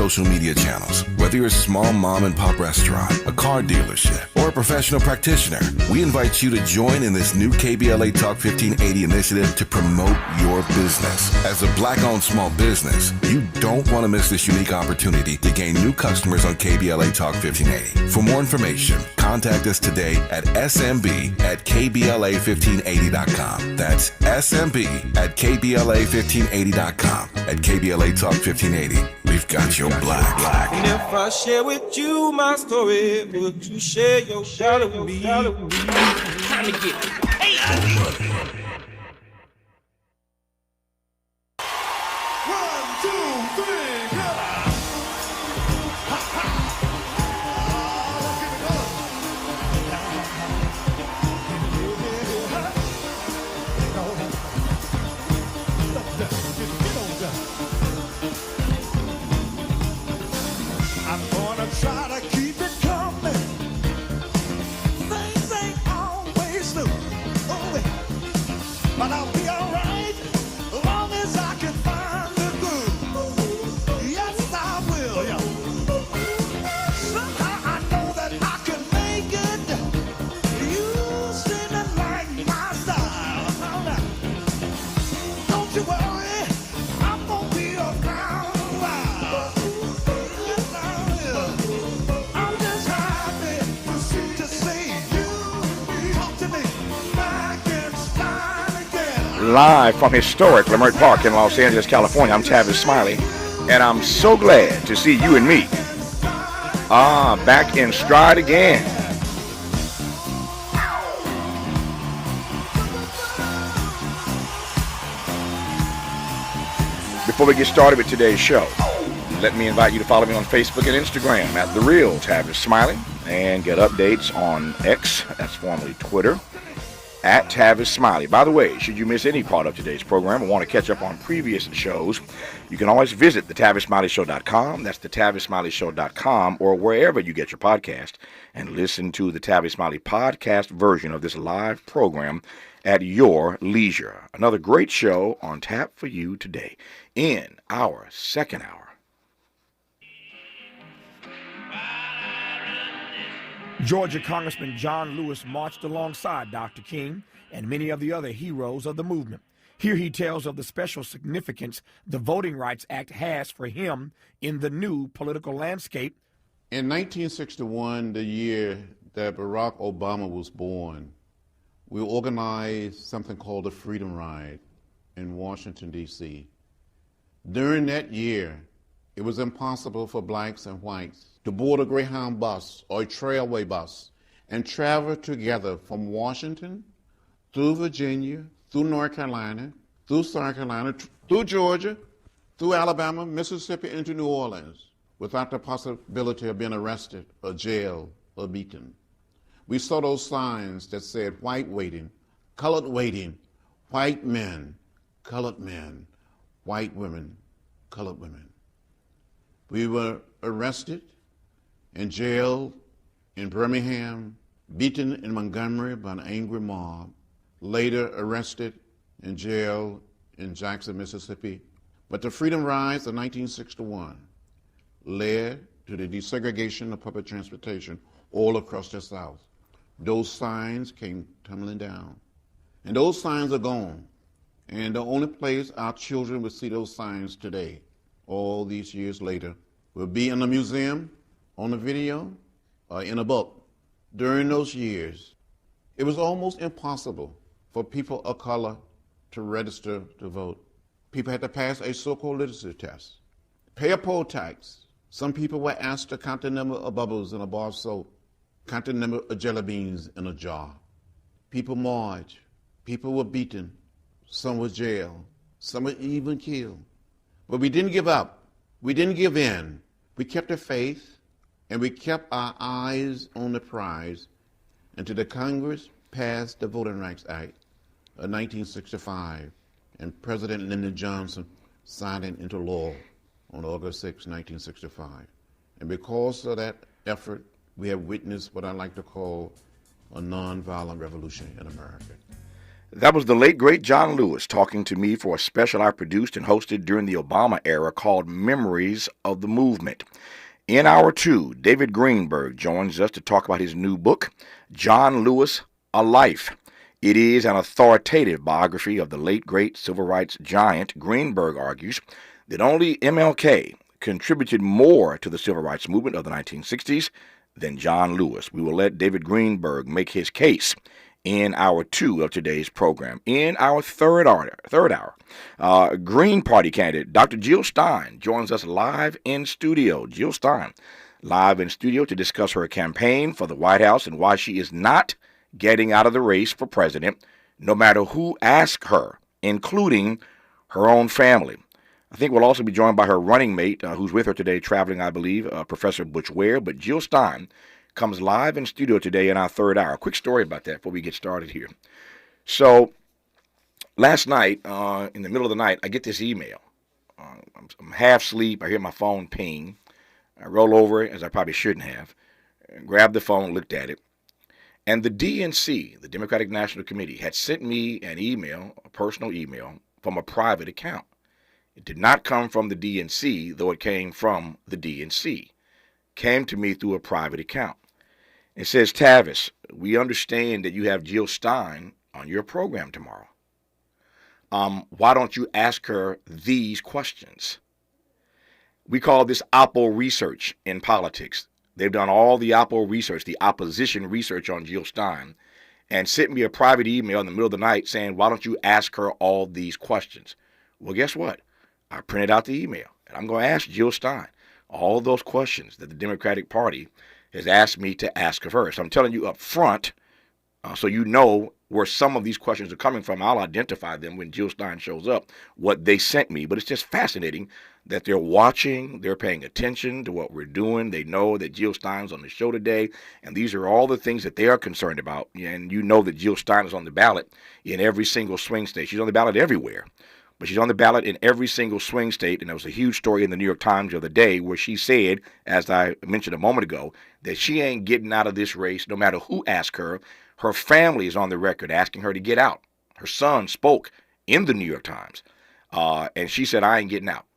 social media channels. Whether you're a small mom and pop restaurant, a car dealership, or a professional practitioner, we invite you to join in this new KBLA Talk 1580 initiative to promote your business. As a Black-owned small business, you don't want to miss this unique opportunity to gain new customers on KBLA Talk 1580. For more information, contact us today at smb@kbla1580.com. That's smb@kbla1580.com. At KBLA Talk 1580, we've got your black. And if I share with you my story, would you share your shadow with me? Time to get paid. 1, 2, 3, go! I'm gonna try to keep it coming. Things ain't always smooth, but I'll be alright as long as I can find the groove. Yes, I will. Yeah. Somehow I know that I can make it. You seem to like my style. Don't you worry, I'm gonna be around a while. Yes, I will. I'm just happy to see you talk to me back in style again. Live from historic Leimert Park in Los Angeles, California, I'm Tavis Smiley, and I'm so glad to see you and me back in stride again. Before we get started with today's show, let me invite you to follow me on Facebook and Instagram at The Real Tavis Smiley and get updates on X, that's formerly Twitter, at Tavis Smiley. By the way, should you miss any part of today's program or want to catch up on previous shows, you can always visit thetavismiley.show.com. That's thetavismiley.show.com, or wherever you get your podcast, and listen to the Tavis Smiley podcast version of this live program at your leisure. Another great show on tap for you today in our second hour. Georgia Congressman John Lewis marched alongside Dr. King and many of the other heroes of the movement. Here he tells of the special significance the Voting Rights Act has for him in the new political landscape. In 1961, the year that Barack Obama was born, we organized something called the Freedom Ride in Washington, D.C. During that year, it was impossible for blacks and whites to board a Greyhound bus or a Trailway bus and travel together from Washington through Virginia, through North Carolina, through South Carolina, through Georgia, through Alabama, Mississippi, into New Orleans without the possibility of being arrested or jailed or beaten. We saw those signs that said white waiting, white men, colored men, white women, colored women. We were arrested and jailed in Birmingham, beaten in Montgomery by an angry mob, later arrested and jailed in Jackson, Mississippi. But the Freedom Rides of 1961 led to the desegregation of public transportation all across the South. Those signs came tumbling down. And those signs are gone. And the only place our children will see those signs today, all these years later, will be in a museum, on a video, or in a book. During those years, it was almost impossible for people of color to register to vote. People had to pass a so-called literacy test, pay a poll tax. Some people were asked to count the number of bubbles in a bar of soap, count the number of jelly beans in a jar. People marched. People were beaten. Some were jailed. Some were even killed. But we didn't give up. We didn't give in. We kept the faith, and we kept our eyes on the prize until the Congress passed the Voting Rights Act of 1965, and President Lyndon Johnson signed it into law on August 6, 1965. And because of that effort, we have witnessed what I like to call a nonviolent revolution in America. That was the late, great John Lewis talking to me for a special I produced and hosted during the Obama era called Memories of the Movement. In hour 2, David Greenberg joins us to talk about his new book, John Lewis, A Life. It is an authoritative biography of the late, great civil rights giant. Greenberg argues that only MLK contributed more to the civil rights movement of the 1960s than John Lewis. We will let David Greenberg make his case in hour 2 of today's program. In our third hour, Green Party candidate Dr. Jill Stein joins us live in studio. Jill Stein, live in studio to discuss her campaign for the White House and why she is not getting out of the race for president, no matter who asks her, including her own family. I think we'll also be joined by her running mate, who's with her today, traveling, I believe, Professor Butch Ware. But Jill Stein comes live in studio today in our third hour. Quick story about that before we get started here. So last night, in the middle of the night, I get this email. I'm half asleep. I hear my phone ping. I roll over, as I probably shouldn't have, grabbed the phone, looked at it. And the DNC, the Democratic National Committee, had sent me an email, a personal email, from a private account. It did not come from the DNC, though it came from the DNC. Came to me through a private account. It says, Tavis, we understand that you have Jill Stein on your program tomorrow. Why don't you ask her these questions? We call this Oppo research in politics. They've done all the Oppo research, the opposition research on Jill Stein, and sent me a private email in the middle of the night saying, why don't you ask her all these questions? Well, guess what? I printed out the email, and I'm going to ask Jill Stein all those questions that the Democratic Party has asked me to ask of her. So I'm telling you up front, so you know where some of these questions are coming from. I'll identify them when Jill Stein shows up, what they sent me. But it's just fascinating that they're watching, they're paying attention to what we're doing. They know that Jill Stein's on the show today, and these are all the things that they are concerned about. And you know that Jill Stein is on the ballot in every single swing state. She's on the ballot everywhere. But she's on the ballot in every single swing state, and there was a huge story in the New York Times the other day where she said, as I mentioned a moment ago, that she ain't getting out of this race no matter who asks her. Her family is on the record asking her to get out. Her son spoke in the New York Times, and she said, I ain't getting out.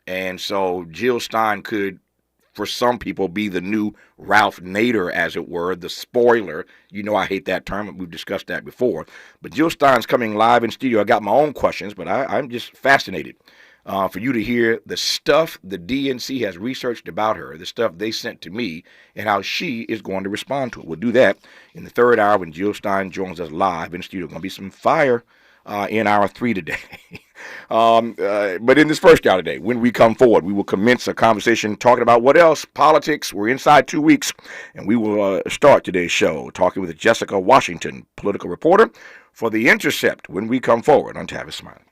And so Jill Stein could, for some people, be the new Ralph Nader, as it were, the spoiler. You know I hate that term, and we've discussed that before. But Jill Stein's coming live in studio. I got my own questions, but I'm just fascinated for you to hear the stuff the DNC has researched about her, the stuff they sent to me, and how she is going to respond to it. We'll do that in the third hour when Jill Stein joins us live in studio. Going to be some fire in hour 3 today. But in this first hour today, when we come forward, we will commence a conversation talking about what else? Politics. We're inside 2 weeks, and we will start today's show talking with Jessica Washington, political reporter for The Intercept, when we come forward on Tavis Smiley.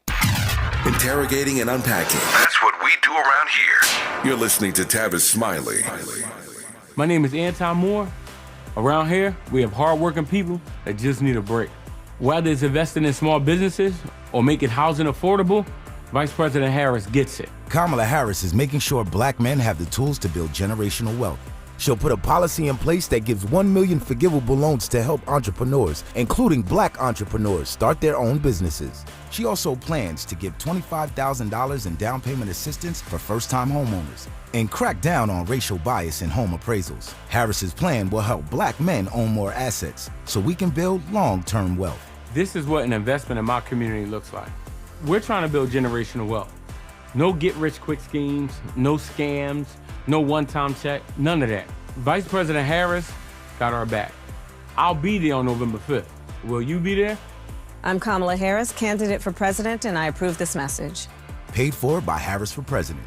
Interrogating and unpacking. That's what we do around here. You're listening to Tavis Smiley. My name is Anton Moore. Around here, we have hardworking people that just need a break. Whether it's investing in small businesses or making housing affordable, Vice President Harris gets it. Kamala Harris is making sure black men have the tools to build generational wealth. She'll put a policy in place that gives 1 million forgivable loans to help entrepreneurs, including black entrepreneurs, start their own businesses. She also plans to give $25,000 in down payment assistance for first-time homeowners and crack down on racial bias in home appraisals. Harris's plan will help black men own more assets so we can build long-term wealth. This is what an investment in my community looks like. We're trying to build generational wealth. No get-rich-quick schemes, no scams, no one-time check, none of that. Vice President Harris got our back. I'll be there on November 5th. Will you be there? I'm Kamala Harris, candidate for president, and I approve this message. Paid for by Harris for President.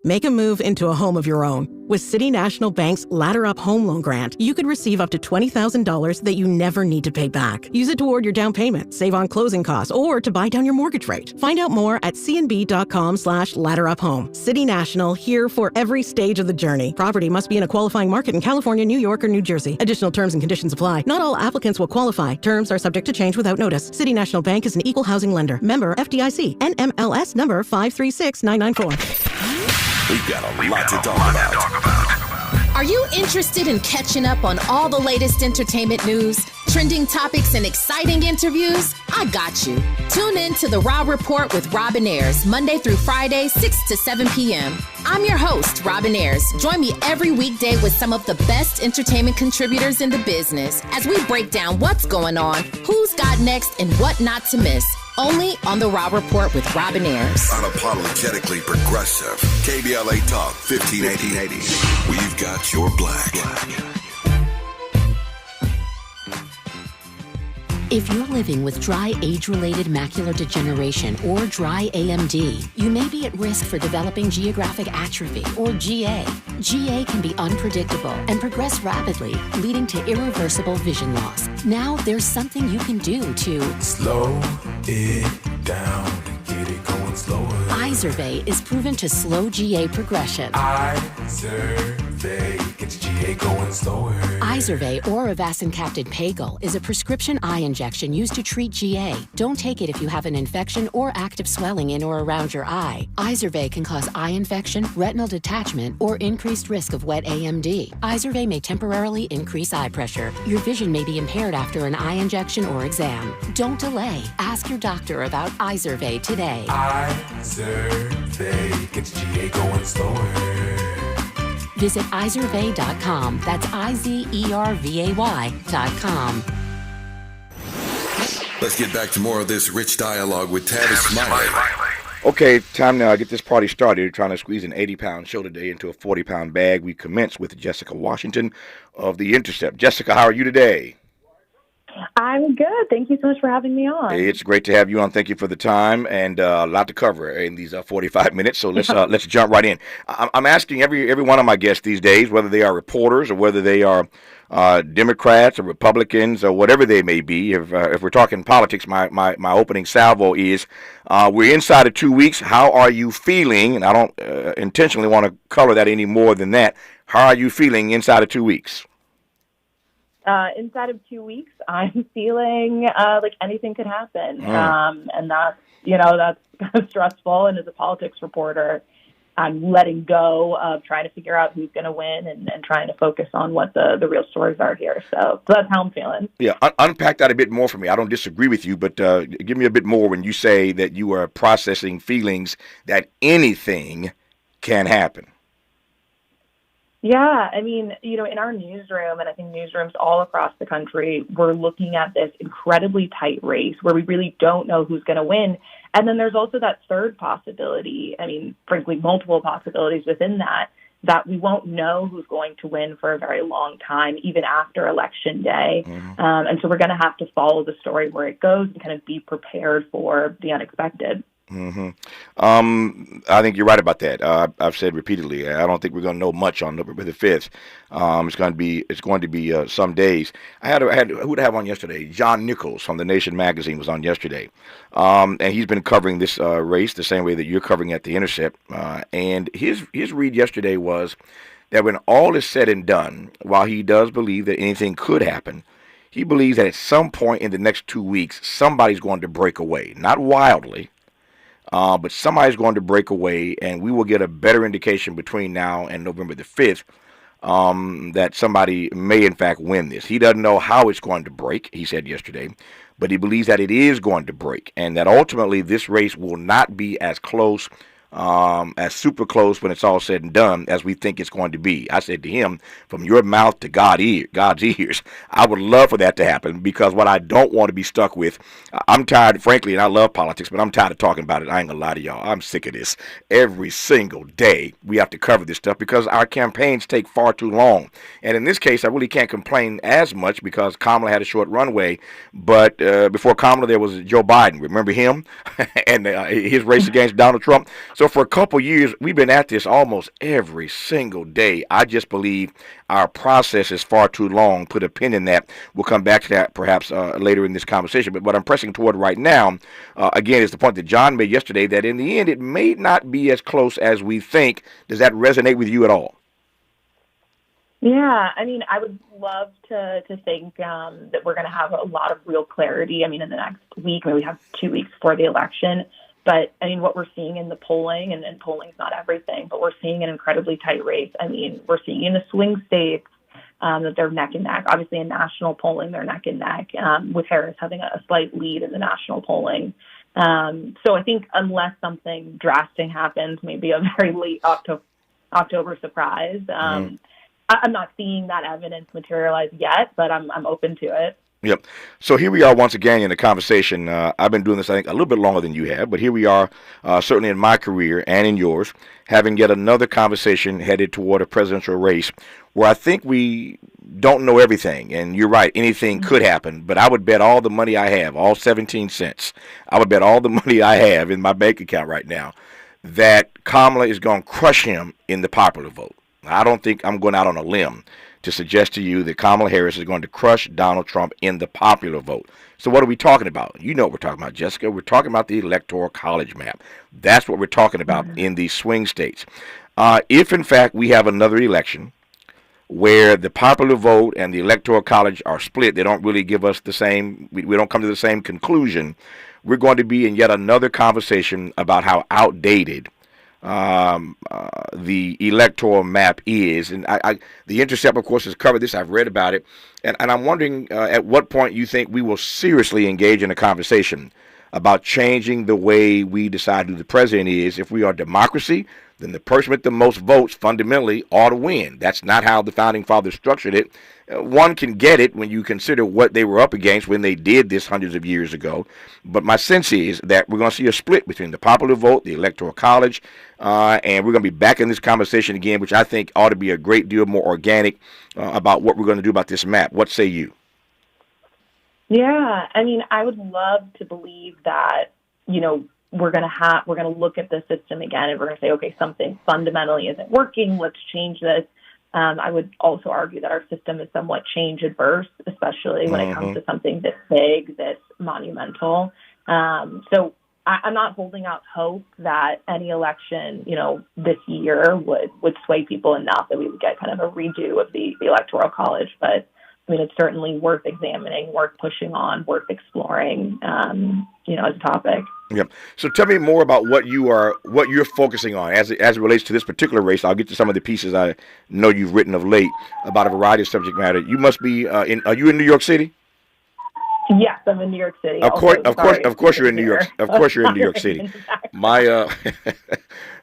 Make a move into a home of your own. With City National Bank's Ladder Up Home Loan Grant, you could receive up to $20,000 that you never need to pay back. Use it toward your down payment, save on closing costs, or to buy down your mortgage rate. Find out more at cnb.com/ladderuphome. City National, here for every stage of the journey. Property must be in a qualifying market in California, New York, or New Jersey. Additional terms and conditions apply. Not all applicants will qualify. Terms are subject to change without notice. City National Bank is an equal housing lender. Member FDIC. NMLS number 536994. We've got a lot to talk about. I Are you interested in catching up on all the latest entertainment news, trending topics, and exciting interviews? I got you. Tune in to The Raw Report with Robin Ayers, Monday through Friday, 6 to 7 p.m. I'm your host, Robin Ayers. Join me every weekday with some of the best entertainment contributors in the business as we break down what's going on, who's got next, and what not to miss. Only on The Raw Report with Robin Ayers. Unapologetically progressive. KBLA Talk 1580. We've got your black. If you're living with dry age-related macular degeneration or dry AMD, you may be at risk for developing geographic atrophy or GA. GA can be unpredictable and progress rapidly, leading to irreversible vision loss. Now there's something you can do to slow it down and get it going slower. Izervay is proven to slow GA progression. Izervay gets GA going slower. Izervay or avacincaptad pagel is a prescription eye injection used to treat GA. Don't take it if you have an infection or active swelling in or around your eye. Izervay can cause eye infection, retinal detachment, or increased risk of wet AMD. Izervay may temporarily increase eye pressure. Your vision may be impaired after an eye injection or exam. Don't delay. Ask your doctor about Izervay today. Izervay gets GA going slower. Visit Izervay.com. That's IZERVAY.com. Let's get back to more of this rich dialogue with Tavis Smiley. Okay, time now to get this party started. Trying to squeeze an 80-pound show today into a 40-pound bag. We commence with Jessica Washington of The Intercept. Jessica, how are you today? I'm good. Thank you so much for having me on. It's great to have you on. Thank you for the time and a lot to cover in these 45 minutes. So let's jump right in. I'm asking every one of my guests these days, whether they are reporters or whether they are Democrats or Republicans or whatever they may be. If we're talking politics, my opening salvo is we're inside of 2 weeks. How are you feeling? And I don't intentionally want to color that any more than that. How are you feeling inside of 2 weeks? Inside of 2 weeks, I'm feeling like anything could happen. And that's kind of stressful. And as a politics reporter, I'm letting go of trying to figure out who's going to win and trying to focus on what the real stories are here. So that's how I'm feeling. Yeah, unpack that a bit more for me. I don't disagree with you, but give me a bit more when you say that you are processing feelings that anything can happen. Yeah, I mean, in our newsroom, and I think newsrooms all across the country, we're looking at this incredibly tight race where we really don't know who's going to win. And then there's also that third possibility, I mean, frankly, multiple possibilities within that we won't know who's going to win for a very long time, even after Election Day. And so we're going to have to follow the story where it goes and kind of be prepared for the unexpected. I think you're right about that. I've said repeatedly, I don't think we're going to know much on November the 5th. It's going to be some days. I had who did I have on yesterday? John Nichols from The Nation magazine was on yesterday, and he's been covering this race the same way that you're covering at The Intercept. And his read yesterday was that when all is said and done, while he does believe that anything could happen, he believes that at some point in the next 2 weeks, somebody's going to break away, not wildly. But somebody's going to break away, and we will get a better indication between now and November the 5th that somebody may, in fact, win this. He doesn't know how it's going to break, he said yesterday, but he believes that it is going to break, and that ultimately this race will not be as close, as super close when it's all said and done as we think it's going to be. I said to him, from your mouth to God's ears, I would love for that to happen, because what I don't want to be stuck with, I'm tired, frankly, and I love politics, but I'm tired of talking about it. I ain't gonna lie to y'all. I'm sick of this. Every single day we have to cover this stuff because our campaigns take far too long. And in this case, I really can't complain as much because Kamala had a short runway, but before Kamala there was Joe Biden. Remember him? And his race against Donald Trump. So for a couple years, we've been at this almost every single day. I just believe our process is far too long. Put a pin in that. We'll come back to that perhaps later in this conversation. But what I'm pressing toward right now, again, is the point that John made yesterday, that in the end, it may not be as close as we think. Does that resonate with you at all? Yeah, I mean, I would love to think that we're going to have a lot of real clarity. I mean, in the next week, maybe we have 2 weeks before the election. But, I mean, what we're seeing in the polling, and polling's not everything, but we're seeing an incredibly tight race. I mean, we're seeing in the swing states that they're neck and neck. Obviously, in national polling, they're neck and neck, with Harris having a slight lead in the national polling. So I think unless something drastic happens, maybe a very late October surprise, I'm not seeing that evidence materialize yet, but I'm open to it. Yep. So here we are once again in a conversation. I've been doing this, I think, a little bit longer than you have, but here we are, certainly in my career and in yours, having yet another conversation headed toward a presidential race where I think we don't know everything. And you're right, anything could happen, but I would bet all the money I have, all 17 cents, I would bet all the money I have in my bank account right now that Kamala is going to crush him in the popular vote. I don't think I'm going out on a limb to suggest to you that Kamala Harris is going to crush Donald Trump in the popular vote. So what are we talking about? You know what we're talking about, Jessica. We're talking about the Electoral College map. That's what we're talking about in these swing states. If, in fact, we have another election where the popular vote and the Electoral College are split, they don't really give us the same, we don't come to the same conclusion, we're going to be in yet another conversation about how outdated the electoral map is. And the Intercept, of course, has covered this. I've read about it. And I'm wondering at what point you think we will seriously engage in a conversation about changing the way we decide who the president is. If we are a democracy, then the person with the most votes fundamentally ought to win. That's not how the Founding Fathers structured it. One can get it when you consider what they were up against when they did this hundreds of years ago. But my sense is that we're going to see a split between the popular vote, the Electoral College, and we're going to be back in this conversation again, which I think ought to be a great deal more organic about what we're going to do about this map. What say you? Yeah, I mean, I would love to believe that, you know, we're going to look at the system again and we're going to say, okay, something fundamentally isn't working. Let's change this. I would also argue that our system is somewhat change adverse, especially when it comes to something this big, this monumental. So I'm not holding out hope that any election, you know, this year would sway people enough that we would get kind of a redo of the Electoral College. But I mean, it's certainly worth examining, worth pushing on, worth exploring, you know, as a topic. Yep. So tell me more about what you're focusing on as it relates to this particular race. I'll get to some of the pieces I know you've written of late about a variety of subject matter. You must be are you in New York City? Yes, I'm in New York City. Of course you're in New York. Of course you're in New York City.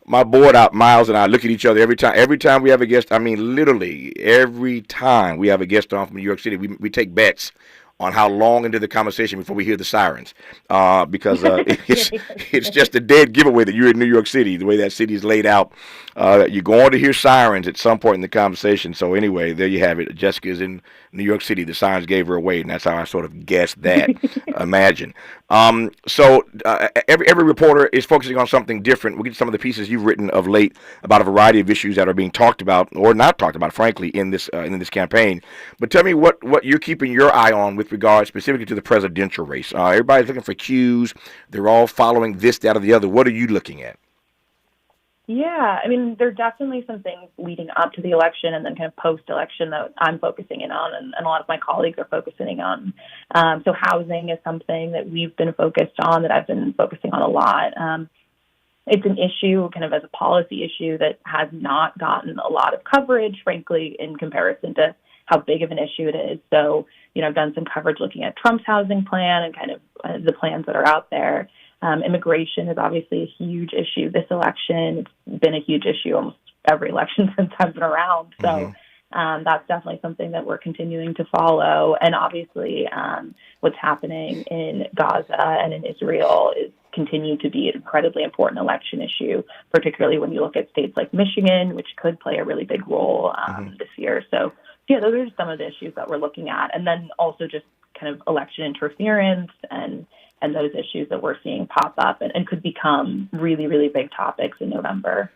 My board out, Miles, and I look at each other every time we have a guest. I mean, literally every time we have a guest on from New York City, we take bets on how long into the conversation before we hear the sirens, because it's just a dead giveaway that you're in New York City. The way that city is laid out, you're going to hear sirens at some point in the conversation. So anyway, there you have it. Jessica is in New York City. The sirens gave her away, and that's how I sort of guessed that. Imagine. So every reporter is focusing on something different. We'll get to some of the pieces you've written of late about a variety of issues that are being talked about or not talked about, frankly, in this campaign. But tell me what you're keeping your eye on with regard specifically to the presidential race. Everybody's looking for cues. They're all following this, that, or the other. What are you looking at? Yeah, I mean, there are definitely some things leading up to the election and then kind of post-election that I'm focusing in on and a lot of my colleagues are focusing on. So housing is something that we've been focused on, that I've been focusing on a lot. It's an issue kind of as a policy issue that has not gotten a lot of coverage, frankly, in comparison to how big of an issue it is. So, you know, I've done some coverage looking at Trump's housing plan and kind of the plans that are out there. Immigration is obviously a huge issue this election. It's been a huge issue almost every election since I've been around. So that's definitely something that we're continuing to follow. And obviously what's happening in Gaza and in Israel is continue to be an incredibly important election issue, particularly when you look at states like Michigan, which could play a really big role this year. So yeah, those are just some of the issues that we're looking at. And then also just kind of election interference and those issues that we're seeing pop up and could become really, really big topics in November.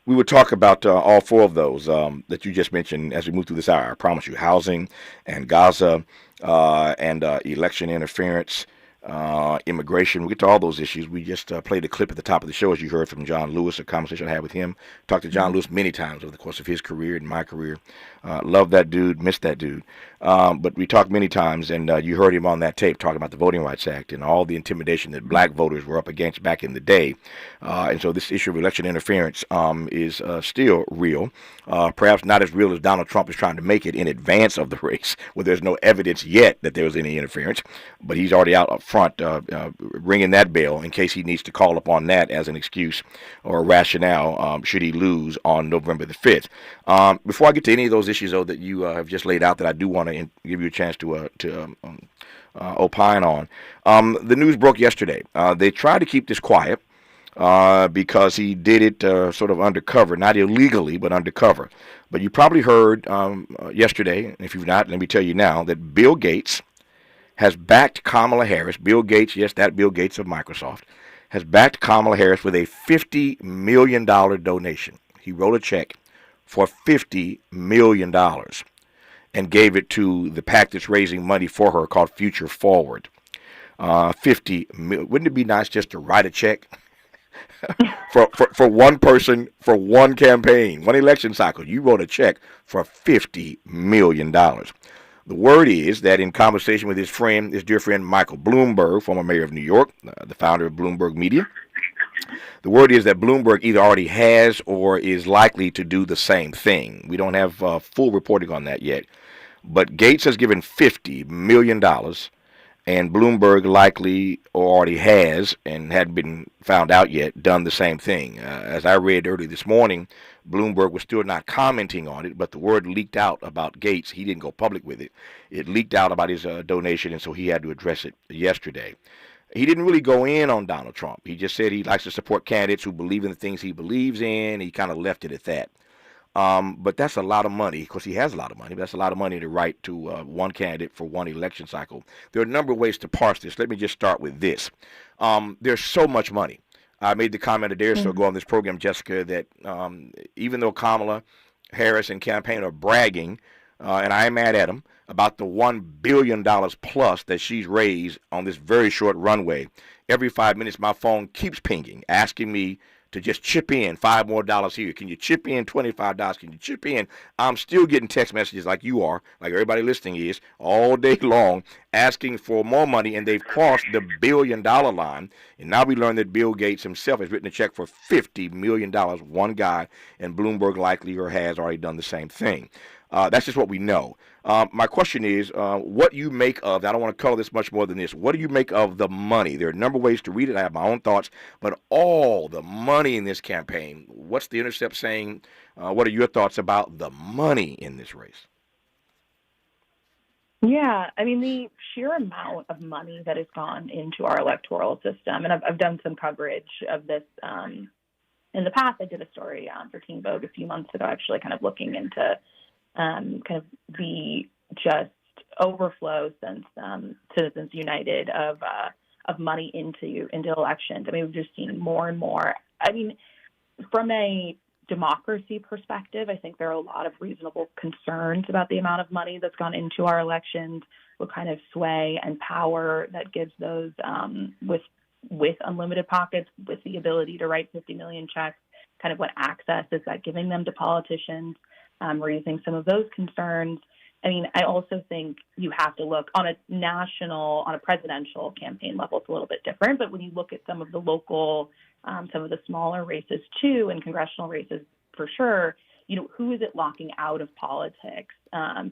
We will talk about all four of those that you just mentioned as we move through this hour. I promise you, housing and Gaza and election interference. immigration. We'll get to all those issues. We just played a clip at the top of the show, as you heard from John Lewis, a conversation I had with him. Talked to John Lewis many times over the course of his career and my career. Love that dude, miss that dude. But we talked many times, and you heard him on that tape talking about the Voting Rights Act and all the intimidation that black voters were up against back in the day. And so this issue of election interference is still real, perhaps not as real as Donald Trump is trying to make it in advance of the race, where there's no evidence yet that there was any interference, but he's already out up front ringing that bell in case he needs to call upon that as an excuse or a rationale should he lose on November the 5th. Before I get to any of those issues, though, that you have just laid out that I do want to give you a chance to opine on, the news broke yesterday. They tried to keep this quiet because he did it sort of undercover, not illegally, but undercover. But you probably heard yesterday, and if you've not, let me tell you now, that Bill Gates has backed Kamala Harris. Bill Gates, yes, that Bill Gates of Microsoft, has backed Kamala Harris with a $50 million donation. He wrote a check for $50 million and gave it to the PAC that's raising money for her called Future Forward. $50 million. Wouldn't it be nice just to write a check for one person, for one campaign, one election cycle? You wrote a check for $50 million. The word is that in conversation with his dear friend Michael Bloomberg, former mayor of New York, the founder of Bloomberg Media, the word is that Bloomberg either already has or is likely to do the same thing. We don't have full reporting on that yet. But Gates has given $50 million, and Bloomberg likely or already has, and hadn't been found out yet, done the same thing. As I read early this morning, Bloomberg was still not commenting on it, but the word leaked out about Gates. He didn't go public with it. It leaked out about his donation, and so he had to address it yesterday. He didn't really go in on Donald Trump. He just said he likes to support candidates who believe in the things he believes in. He kind of left it at that. But that's a lot of money. Of course, he has a lot of money, but that's a lot of money to write to one candidate for one election cycle. There are a number of ways to parse this. Let me just start with this. There's so much money. I made the comment a day or so ago on this program, Jessica, that even though Kamala Harris and campaign are bragging, and I am mad at them, about the $1 billion plus that she's raised on this very short runway, every 5 minutes my phone keeps pinging, asking me to just chip in $5 more here. Can you chip in $25? Can you chip in? I'm still getting text messages like you are, like everybody listening is, all day long, asking for more money, and they've crossed the $1 billion line. And now we learn that Bill Gates himself has written a check for $50 million, one guy, and Bloomberg likely or has already done the same thing. That's just what we know. My question is, what you make of, I don't want to color this much more than this, what do you make of the money? There are a number of ways to read it. I have my own thoughts, but all the money in this campaign, what's the Intercept saying? What are your thoughts about the money in this race? Yeah, I mean, the sheer amount of money that has gone into our electoral system, and I've done some coverage of this in the past. I did a story for Teen Vogue a few months ago, actually kind of looking into kind of the just overflow since Citizens United of money into elections. I mean, we've just seen more and more. I mean, from a democracy perspective, I think there are a lot of reasonable concerns about the amount of money that's gone into our elections, what kind of sway and power that gives those with unlimited pockets, with the ability to write 50 million checks, kind of what access is that giving them to politicians. Raising some of those concerns. I mean, I also think you have to look on a presidential campaign level, it's a little bit different, but when you look at some of the local, some of the smaller races too, and congressional races for sure, you know, who is it locking out of politics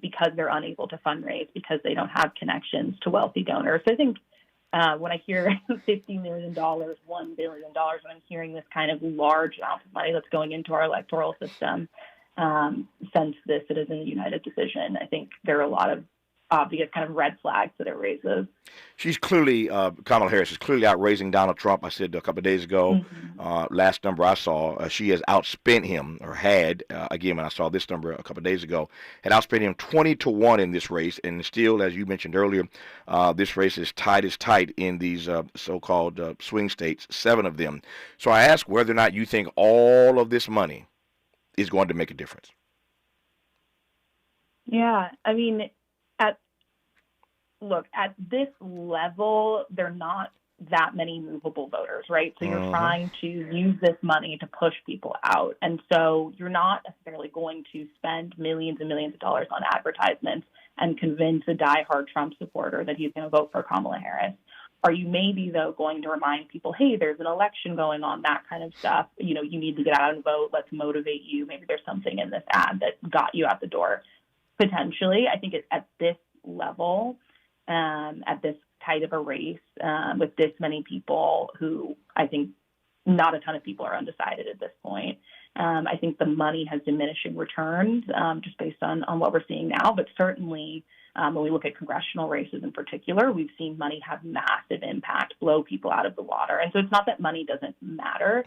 because they're unable to fundraise, because they don't have connections to wealthy donors. So I think when I hear $50 million, $1 billion, when I'm hearing this kind of large amount of money that's going into our electoral system, since the Citizens United decision, I think there are a lot of obvious kind of red flags that it raises. She's clearly, Kamala Harris is clearly outraising Donald Trump. I said a couple of days ago, last number I saw, she has outspent him, or had, again, when I saw this number a couple of days ago, had outspent him 20-1 in this race. And still, as you mentioned earlier, this race is tight as tight in these so-called swing states, 7 of them. So I ask whether or not you think all of this money is going to make a difference. Yeah, I mean, look, at this level, they're not that many movable voters, right? So you're trying to use this money to push people out. And so you're not necessarily going to spend millions and millions of dollars on advertisements and convince a diehard Trump supporter that he's going to vote for Kamala Harris. Are you maybe, though, going to remind people, hey, there's an election going on, that kind of stuff. You know, you need to get out and vote. Let's motivate you. Maybe there's something in this ad that got you out the door. Potentially, I think it's at this level, at this tight of a race, with this many people who I think not a ton of people are undecided at this point. I think the money has diminishing returns just based on what we're seeing now. But certainly when we look at congressional races in particular, we've seen money have massive impact, blow people out of the water. And so it's not that money doesn't matter.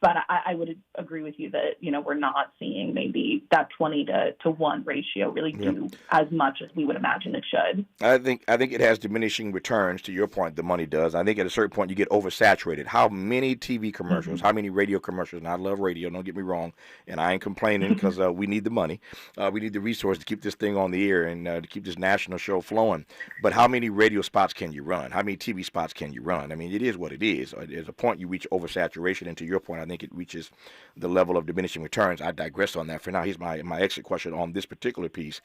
But I would agree with you that, you know, we're not seeing maybe that 20 to 1 ratio really do as much as we would imagine it should. I think it has diminishing returns. To your point, the money does. I think at a certain point you get oversaturated. How many TV commercials, how many radio commercials, and I love radio, don't get me wrong, and I ain't complaining because we need the money. We need the resources to keep this thing on the air and to keep this national show flowing. But how many radio spots can you run? How many TV spots can you run? I mean, it is what it is. There's a point you reach oversaturation, and to your point, I think it reaches the level of diminishing returns. I digress on that for now. Here's my exit question on this particular piece,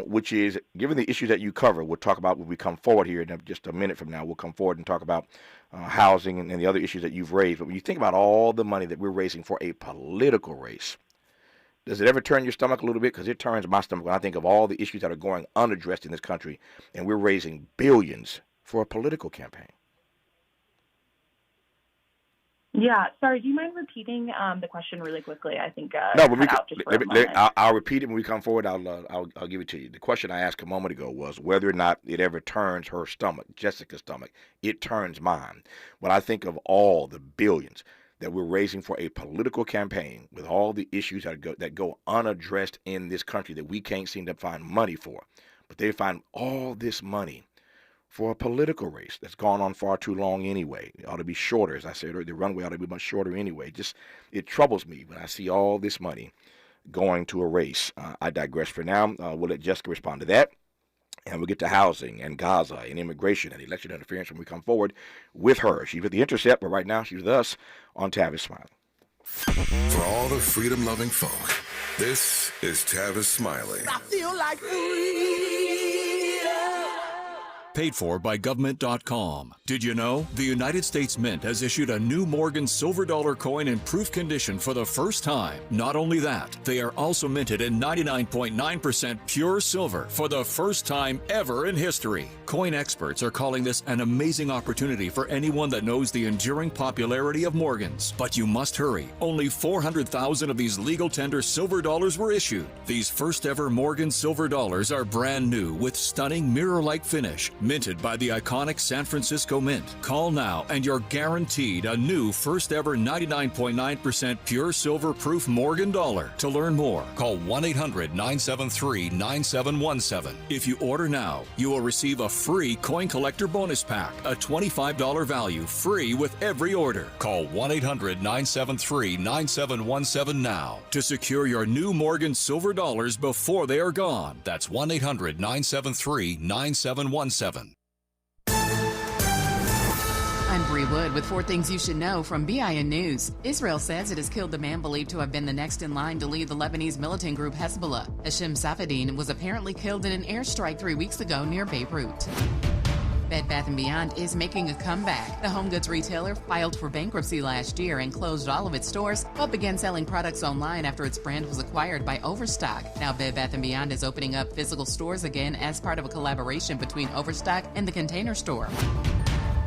which is, given the issues that you cover, we'll talk about when we come forward here in just a minute from now. We'll come forward and talk about housing and the other issues that you've raised. But when you think about all the money that we're raising for a political race, does it ever turn your stomach a little bit? Because it turns my stomach when I think of all the issues that are going unaddressed in this country, and we're raising billions for a political campaign. Yeah, sorry, do you mind repeating the question really quickly? I think no, but I'll repeat it when we come forward. I'll give it to you. The question I asked a moment ago was whether or not it ever turns her stomach, Jessica's stomach. It turns mine. When I think of all the billions that we're raising for a political campaign, with all the issues that go unaddressed in this country that we can't seem to find money for, but they find all this money for a political race that's gone on far too long anyway. It ought to be shorter, as I said, or the runway ought to be much shorter anyway. It troubles me when I see all this money going to a race. I digress for now. We'll let Jessica respond to that. And we'll get to housing and Gaza and immigration and election interference when we come forward with her. She's with The Intercept, but right now she's with us on Tavis Smiley. For all the freedom-loving folk, this is Tavis Smiley. I feel like freedom. Paid for by government.com. Did you know? The United States Mint has issued a new Morgan silver dollar coin in proof condition for the first time. Not only that, they are also minted in 99.9% pure silver for the first time ever in history. Coin experts are calling this an amazing opportunity for anyone that knows the enduring popularity of Morgans. But you must hurry. Only 400,000 of these legal tender silver dollars were issued. These first ever Morgan silver dollars are brand new with stunning mirror-like finish, minted by the iconic San Francisco Mint. Call now and you're guaranteed a new first ever 99.9% pure silver proof Morgan dollar. To learn more, call 1-800-973-9717. If you order now, you will receive a free coin collector bonus pack, a $25 value, free with every order. Call 1-800-973-9717 now to secure your new Morgan silver dollars before they are gone. That's 1-800-973-9717. I'm Bree Wood with 4 things you should know from BIN News. Israel says it has killed the man believed to have been the next in line to lead the Lebanese militant group Hezbollah. Hashem Safadine was apparently killed in an airstrike 3 weeks ago near Beirut. Bed Bath & Beyond is making a comeback. The home goods retailer filed for bankruptcy last year and closed all of its stores, but began selling products online after its brand was acquired by Overstock. Now Bed Bath & Beyond is opening up physical stores again as part of a collaboration between Overstock and the Container Store.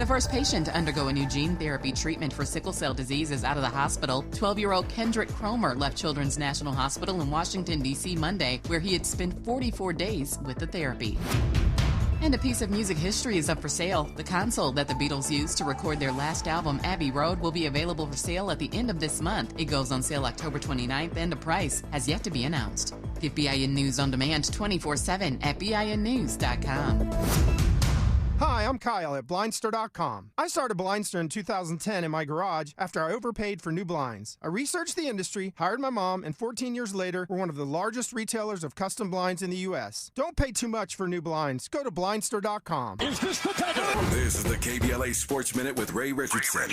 The first patient to undergo a new gene therapy treatment for sickle cell disease is out of the hospital. 12-year-old Kendrick Cromer left Children's National Hospital in Washington, D.C. Monday, where he had spent 44 days with the therapy. And a piece of music history is up for sale. The console that the Beatles used to record their last album, Abbey Road, will be available for sale at the end of this month. It goes on sale October 29th, and the price has yet to be announced. Get BIN News on demand 24/7 at BINnews.com. Hi, I'm Kyle at Blindster.com. I started Blindster in 2010 in my garage after I overpaid for new blinds. I researched the industry, hired my mom, and 14 years later, we're one of the largest retailers of custom blinds in the U.S. Don't pay too much for new blinds. Go to Blindster.com. This is the KBLA Sports Minute with Ray Richardson.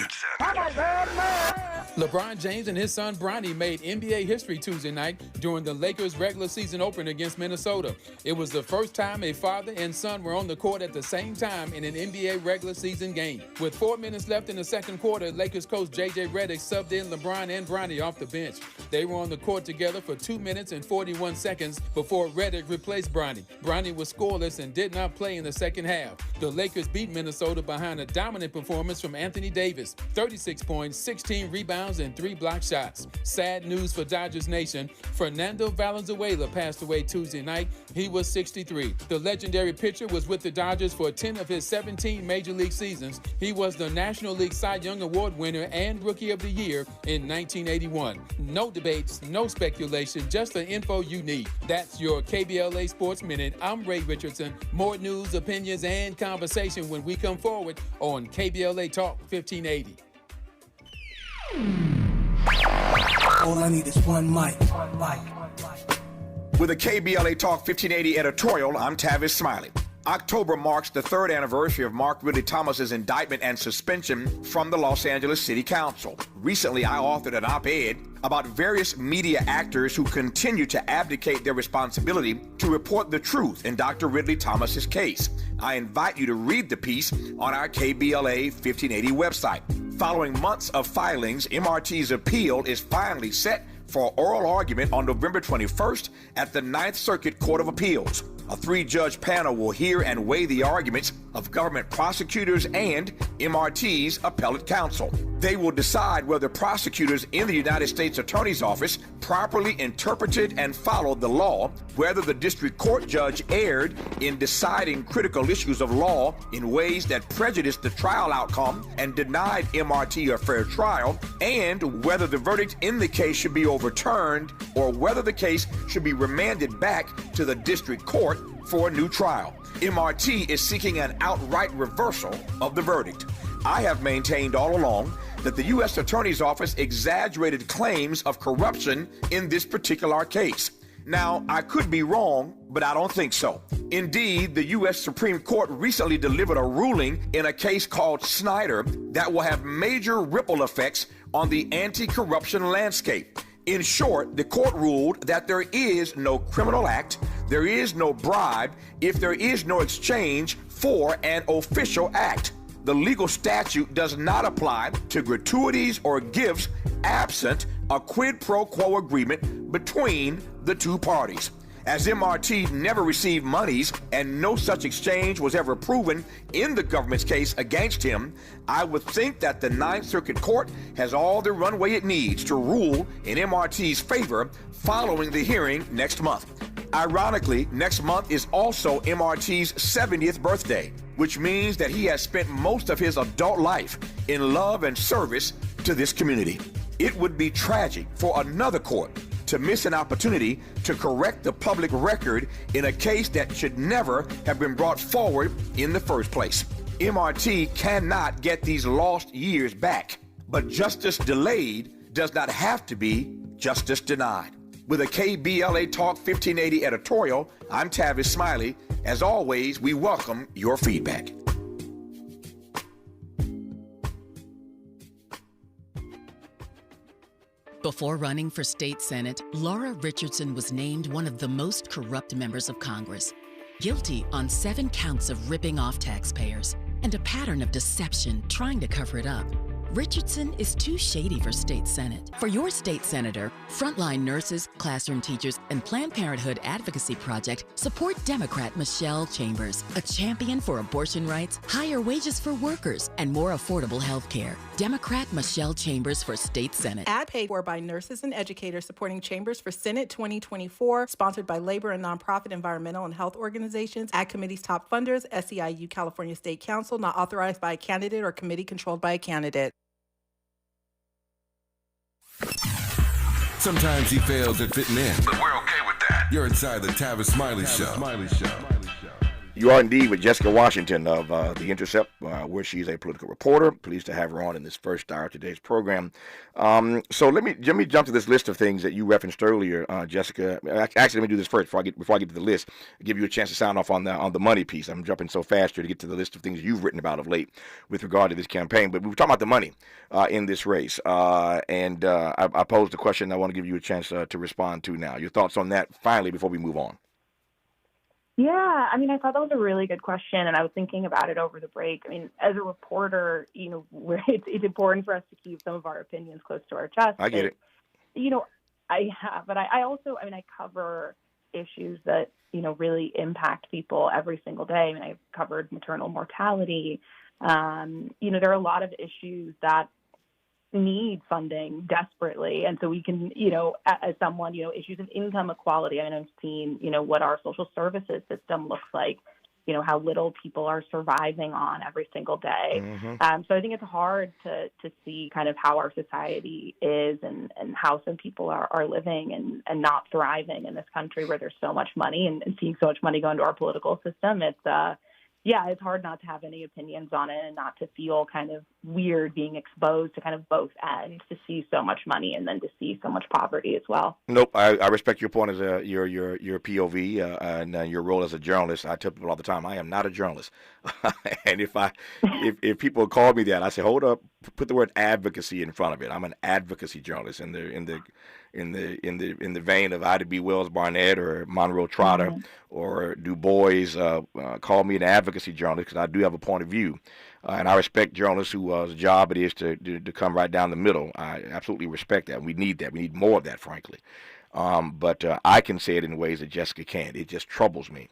LeBron James and his son Bronny made NBA history Tuesday night during the Lakers' regular season opener against Minnesota. It was the first time a father and son were on the court at the same time in an NBA regular season game. With 4 minutes left in the second quarter, Lakers coach J.J. Redick subbed in LeBron and Bronny off the bench. They were on the court together for 2 minutes and 41 seconds before Redick replaced Bronny. Bronny was scoreless and did not play in the second half. The Lakers beat Minnesota behind a dominant performance from Anthony Davis, 36 points, 16 rebounds, and 3 block shots. Sad news for Dodgers Nation. Fernando Valenzuela passed away Tuesday night. He was 63. The legendary pitcher was with the Dodgers for 10 of his 17 Major League seasons. He was the National League Cy Young Award winner and Rookie of the Year in 1981. No debates, no speculation, just the info you need. That's your KBLA Sports Minute. I'm Ray Richardson. More news, opinions, and conversation when we come forward on KBLA Talk 1580. All I need is one mic. With a KBLA Talk 1580 editorial, I'm Tavis Smiley. October marks the third anniversary of Mark Ridley Thomas's indictment and suspension from the Los Angeles City Council. Recently, I authored an op-ed about various media actors who continue to abdicate their responsibility to report the truth in Dr. Ridley Thomas's case. I invite you to read the piece on our KBLA 1580 website. Following months of filings, MRT's appeal is finally set for oral argument on November 21st at the Ninth Circuit Court of Appeals. A 3-judge panel will hear and weigh the arguments of government prosecutors and MRT's appellate counsel. They will decide whether prosecutors in the United States Attorney's Office properly interpreted and followed the law, whether the district court judge erred in deciding critical issues of law in ways that prejudiced the trial outcome and denied MRT a fair trial, and whether the verdict in the case should be overturned or whether the case should be remanded back to the district court for a new trial. MRT is seeking an outright reversal of the verdict. I have maintained all along that the U.S. Attorney's Office exaggerated claims of corruption in this particular case. Now, I could be wrong, but I don't think so. Indeed, the U.S. Supreme Court recently delivered a ruling in a case called Snyder that will have major ripple effects on the anti-corruption landscape. In short, the court ruled that there is no criminal act, there is no bribe, if there is no exchange for an official act. The legal statute does not apply to gratuities or gifts absent a quid pro quo agreement between the two parties. As MRT never received monies and no such exchange was ever proven in the government's case against him, I would think that the Ninth Circuit Court has all the runway it needs to rule in MRT's favor following the hearing next month. Ironically, next month is also MRT's 70th birthday, which means that he has spent most of his adult life in love and service to this community. It would be tragic for another court to miss an opportunity to correct the public record in a case that should never have been brought forward in the first place. MRT cannot get these lost years back, but justice delayed does not have to be justice denied. With a KBLA Talk 1580 editorial, I'm Tavis Smiley. As always, we welcome your feedback. Before running for state senate, Laura Richardson was named one of the most corrupt members of Congress, guilty on 7 counts of ripping off taxpayers and a pattern of deception trying to cover it up. Richardson is too shady for state senate. For your state senator, frontline nurses, classroom teachers, and Planned Parenthood Advocacy Project support Democrat Michelle Chambers, a champion for abortion rights, higher wages for workers, and more affordable health care. Democrat Michelle Chambers for state senate. Ad paid for by nurses and educators supporting Chambers for Senate 2024, sponsored by labor and nonprofit environmental and health organizations, Ad Committee's top funders, SEIU California State Council, not authorized by a candidate or committee controlled by a candidate. Sometimes he fails at fitting in. But we're okay with that. You're inside the Tavis Smiley Show. You are indeed with Jessica Washington of The Intercept, where she's a political reporter. Pleased to have her on in this first hour of today's program. So let me jump to this list of things that you referenced earlier, Jessica. Actually, let me do this first before I get to the list. Give you a chance to sound off on the money piece. I'm jumping so fast here to get to the list of things you've written about of late with regard to this campaign. But we were talking about the money in this race, and I posed a question I want to give you a chance to respond to now. Your thoughts on that, finally, before we move on. Yeah, I mean, I thought that was a really good question, and I was thinking about it over the break. I mean, as a reporter, it's important for us to keep some of our opinions close to our chest. I get it. But I also, I cover issues that, really impact people every single day. I mean, I've covered maternal mortality. There are a lot of issues that need funding desperately. And so we can, as someone, issues of income equality. I mean, I've seen, what our social services system looks like, how little people are surviving on every single day. Mm-hmm. So I think it's hard to see kind of how our society is and how some people are living and not thriving in this country where there's so much money and seeing so much money go into our political system. It's hard not to have any opinions on it and not to feel kind of weird being exposed to kind of both ends, to see so much money and then to see so much poverty as well. Nope, I respect your point as your POV and your role as a journalist. I tell people all the time, I am not a journalist, and if people call me that, I say, hold up, put the word advocacy in front of it. I'm an advocacy journalist in the vein of Ida B. Wells Barnett or Monroe Trotter or Du Bois. Call me an advocacy journalist because I do have a point of view, and I respect journalists whose job it is to come right down the middle. I absolutely respect that. We need that. We need more of that, frankly. But I can say it in ways that Jessica can't. It just troubles me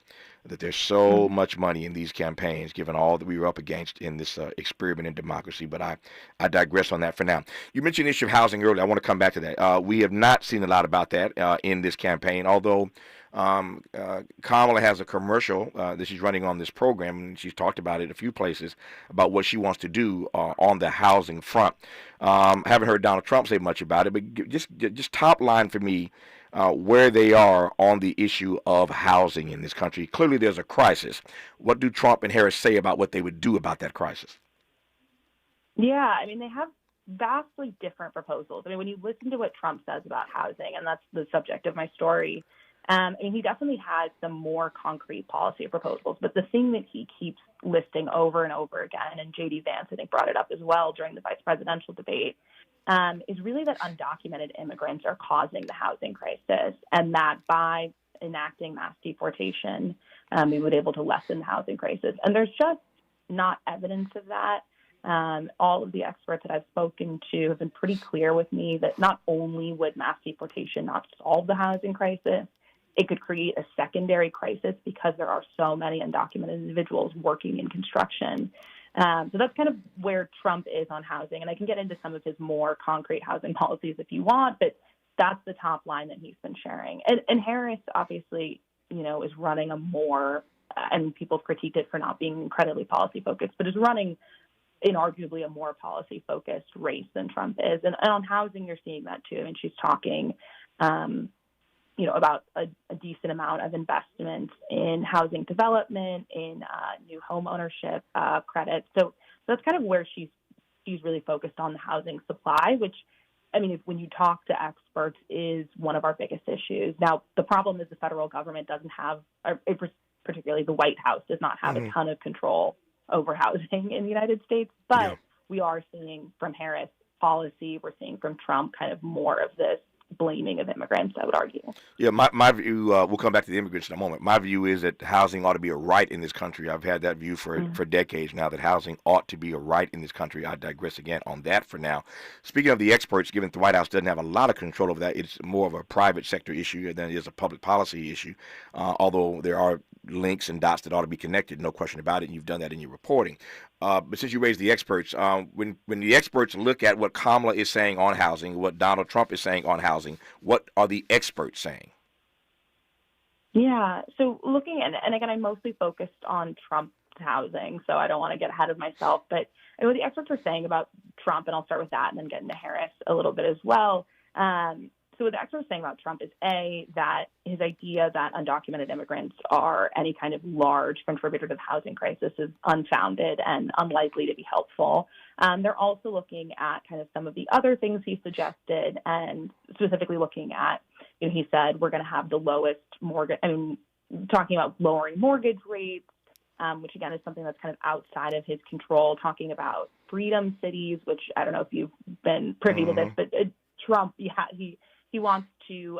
that there's so much money in these campaigns, given all that we were up against in this experiment in democracy. But I digress on that for now. You mentioned the issue of housing earlier. I want to come back to that. We have not seen a lot about that in this campaign, although Kamala has a commercial that she's running on this program, and she's talked about it a few places about what she wants to do on the housing front. Haven't heard Donald Trump say much about it, but just top line for me, where they are on the issue of housing in this country. Clearly there's a crisis. What do Trump and Harris say about what they would do about that crisis? Yeah, I mean, they have vastly different proposals. I mean, when you listen to what Trump says about housing, and that's the subject of my story, he definitely has some more concrete policy proposals. But the thing that he keeps listing over and over again, and J.D. Vance, I think, brought it up as well during the vice presidential debate, is really that undocumented immigrants are causing the housing crisis, and that by enacting mass deportation, we would be able to lessen the housing crisis. And there's just not evidence of that. All of the experts that I've spoken to have been pretty clear with me that not only would mass deportation not solve the housing crisis, it could create a secondary crisis because there are so many undocumented individuals working in construction. So that's kind of where Trump is on housing. And I can get into some of his more concrete housing policies if you want, but that's the top line that he's been sharing. And Harris, obviously, is running a more, and people have critiqued it for not being incredibly policy focused, but is running inarguably a more policy focused race than Trump is. And on housing, you're seeing that too. I mean, she's talking, about a decent amount of investment in housing development, in new home ownership credits. So that's kind of where she's really focused on the housing supply, which, I mean, when you talk to experts, is one of our biggest issues. Now, the problem is the federal government doesn't have, particularly the White House, does not have a ton of control over housing in the United States. But we are seeing from Harris policy, we're seeing from Trump kind of more of this blaming of immigrants, I would argue. Yeah, my view, we'll come back to the immigrants in a moment. My view is that housing ought to be a right in this country. I've had that view for decades now, that housing ought to be a right in this country. I digress again on that for now. Speaking of the experts, given that the White House doesn't have a lot of control over that, it's more of a private sector issue than it is a public policy issue, although there are links and dots that ought to be connected, no question about it, and you've done that in your reporting. But since you raised the experts, when the experts look at what Kamala is saying on housing, what Donald Trump is saying on housing, what are the experts saying? Yeah, so looking at, and again, I'm mostly focused on Trump's housing, so I don't want to get ahead of myself, but what the experts are saying about Trump, and I'll start with that and then get into Harris a little bit as well. So what the experts are saying about Trump is, A, that his idea that undocumented immigrants are any kind of large contributor to the housing crisis is unfounded and unlikely to be helpful. They're also looking at kind of some of the other things he suggested, and specifically looking at, he said we're going to have the lowest mortgage, talking about lowering mortgage rates, which again is something that's kind of outside of his control, talking about freedom cities, which I don't know if you've been privy to this, but Trump, he wants to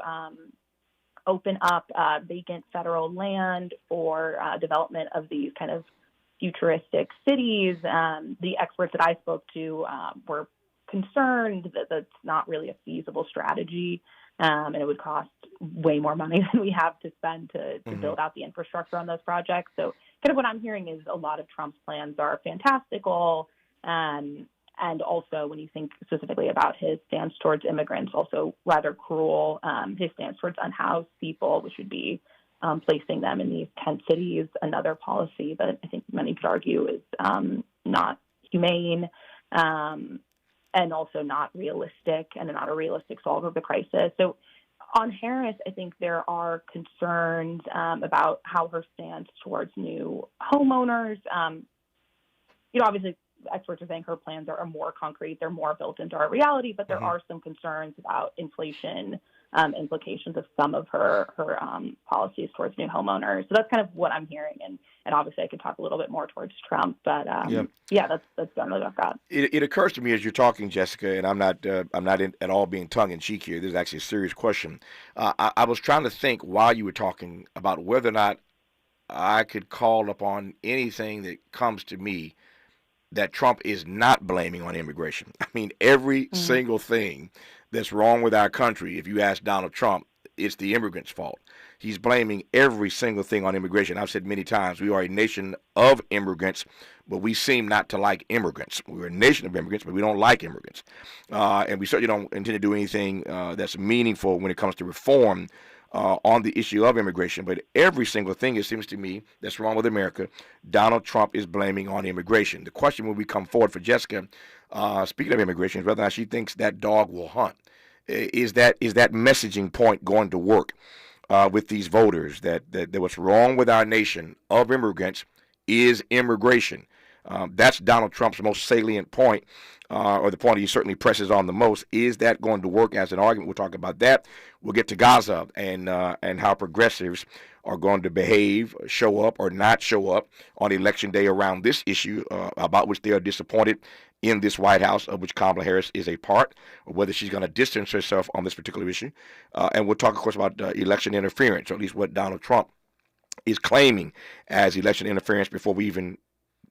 open up vacant federal land for development of these kind of futuristic cities. The experts that I spoke to were concerned that that's not really a feasible strategy, and it would cost way more money than we have to spend to build out the infrastructure on those projects. So kind of what I'm hearing is a lot of Trump's plans are fantastical, and also when you think specifically about his stance towards immigrants, also rather cruel. His stance towards unhoused people, which would be placing them in these tent cities, another policy that I think many could argue is not humane, and also not realistic, and not a realistic solver of the crisis. So on Harris, I think there are concerns about how her stance towards new homeowners. Obviously, experts are saying her plans are more concrete, they're more built into our reality, but there are some concerns about inflation implications of some of her policies towards new homeowners. So that's kind of what I'm hearing, and obviously I could talk a little bit more towards Trump, but that's generally what I've got. It occurs to me as you're talking, Jessica, and I'm not at all being tongue in cheek here. This is actually a serious question. I was trying to think while you were talking about whether or not I could call upon anything that comes to me that Trump is not blaming on immigration. I mean, every single thing that's wrong with our country, if you ask Donald Trump, it's the immigrants' fault. He's blaming every single thing on immigration. I've said many times, we are a nation of immigrants, but we seem not to like immigrants. We're a nation of immigrants, but we don't like immigrants. And we certainly don't intend to do anything that's meaningful when it comes to reform on the issue of immigration. But every single thing, it seems to me, that's wrong with America, Donald Trump is blaming on immigration. The question when we come forward for Jessica, speaking of immigration, is whether or not she thinks that dog will hunt. Is that messaging point going to work with these voters, that what's wrong with our nation of immigrants is immigration? That's Donald Trump's most salient point, or the point he certainly presses on the most. Is that going to work as an argument? We'll talk about that. We'll get to Gaza and how progressives are going to behave, show up or not show up on Election Day around this issue, about which they are disappointed in this White House, of which Kamala Harris is a part, or whether she's going to distance herself on this particular issue. And we'll talk, of course, about election interference, or at least what Donald Trump is claiming as election interference before we even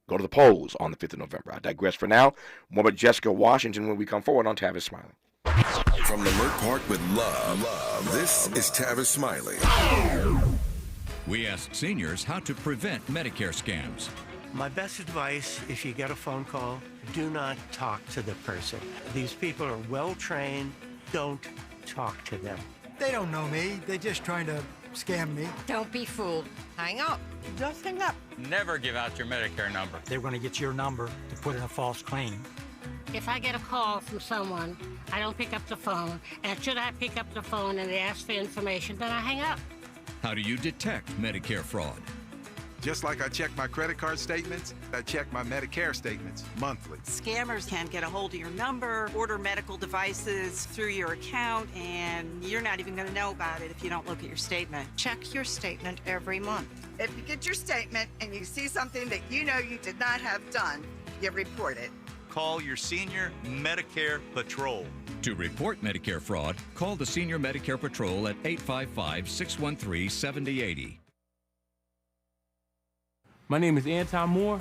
go to the polls on the 5th of November. I digress for now. More about Jessica Washington when we come forward on Tavis Smiley. From Leimert Park with love, this is Tavis Smiley. We ask seniors how to prevent Medicare scams. My best advice, if you get a phone call, do not talk to the person. These people are well-trained. Don't talk to them. They don't know me. They're just trying to scam me. Don't be fooled. Hang up. Just hang up. Never give out your Medicare number. They're going to get your number to put in a false claim. If I get a call from someone, I don't pick up the phone, and should I pick up the phone and they ask for information, then I hang up. How do you detect Medicare fraud? Just like I check my credit card statements, I check my Medicare statements monthly. Scammers can get a hold of your number, order medical devices through your account, and you're not even going to know about it if you don't look at your statement. Check your statement every month. If you get your statement and you see something that you know you did not have done, you report it. Call your Senior Medicare Patrol. To report Medicare fraud, call the Senior Medicare Patrol at 855-613-7080. My name is Anton Moore.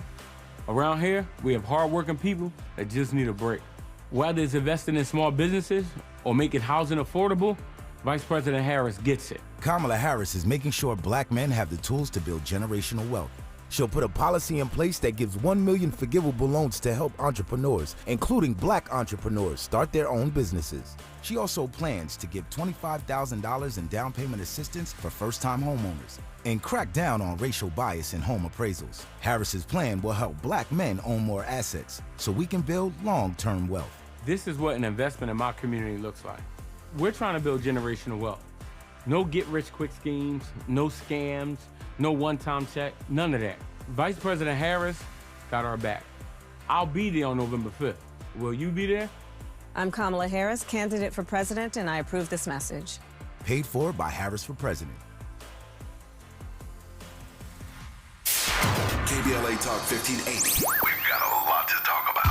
Around here, we have hardworking people that just need a break. Whether it's investing in small businesses or making housing affordable, Vice President Harris gets it. Kamala Harris is making sure black men have the tools to build generational wealth. She'll put a policy in place that gives 1 million forgivable loans to help entrepreneurs, including black entrepreneurs, start their own businesses. She also plans to give $25,000 in down payment assistance for first-time homeowners and crack down on racial bias in home appraisals. Harris's plan will help black men own more assets so we can build long-term wealth. This is what an investment in my community looks like. We're trying to build generational wealth. No get-rich-quick schemes, no scams, no one-time check, none of that. Vice President Harris got our back. I'll be there on November 5th. Will you be there? I'm Kamala Harris, candidate for president, and I approve this message. Paid for by Harris for President. KBLA Talk 1580. We've got a lot to talk about.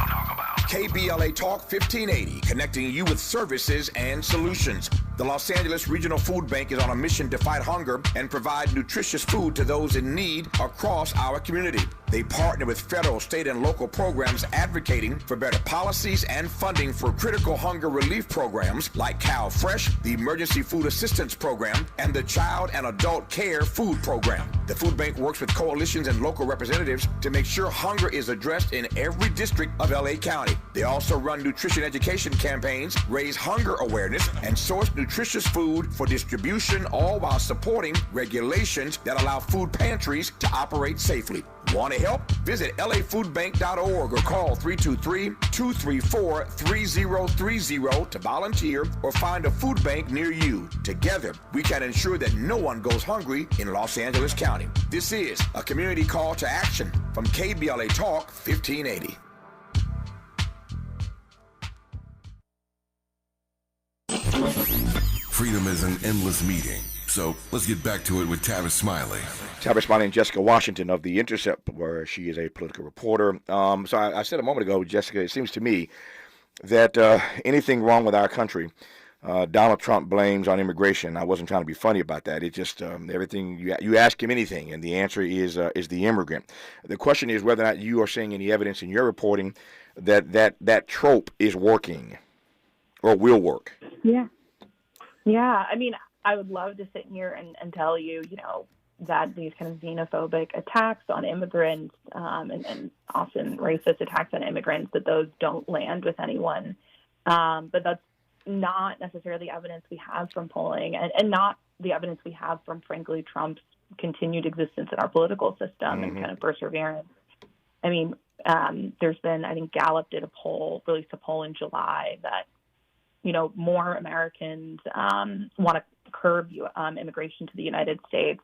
KBLA Talk 1580, connecting you with services and solutions. The Los Angeles Regional Food Bank is on a mission to fight hunger and provide nutritious food to those in need across our community. They partner with federal, state, and local programs advocating for better policies and funding for critical hunger relief programs like Cal Fresh, the Emergency Food Assistance Program, and the Child and Adult Care Food Program. The food bank works with coalitions and local representatives to make sure hunger is addressed in every district of LA County. They also run nutrition education campaigns, raise hunger awareness, and source nutritious food for distribution, all while supporting regulations that allow food pantries to operate safely. Want to help? Visit lafoodbank.org or call 323-234-3030 to volunteer or find a food bank near you. Together, we can ensure that no one goes hungry in Los Angeles County. This is a community call to action from KBLA Talk 1580. Freedom is an endless meeting. So let's get back to it with Tavis Smiley. Tavis Smiley and Jessica Washington of The Intercept, where she is a political reporter. So I said a moment ago, Jessica, it seems to me that anything wrong with our country, Donald Trump blames on immigration. I wasn't trying to be funny about that. It's just everything, you ask him anything, and the answer is the immigrant. The question is whether or not you are seeing any evidence in your reporting that trope is working or will work. Yeah. Yeah. I mean, I would love to sit here and tell you, that these kind of xenophobic attacks on immigrants and often racist attacks on immigrants, that those don't land with anyone. But that's not necessarily evidence we have from polling and not the evidence we have from, frankly, Trump's continued existence in our political system and kind of perseverance. I mean, there's been, I think Gallup did released a poll in July that, more Americans want to curb immigration to the United States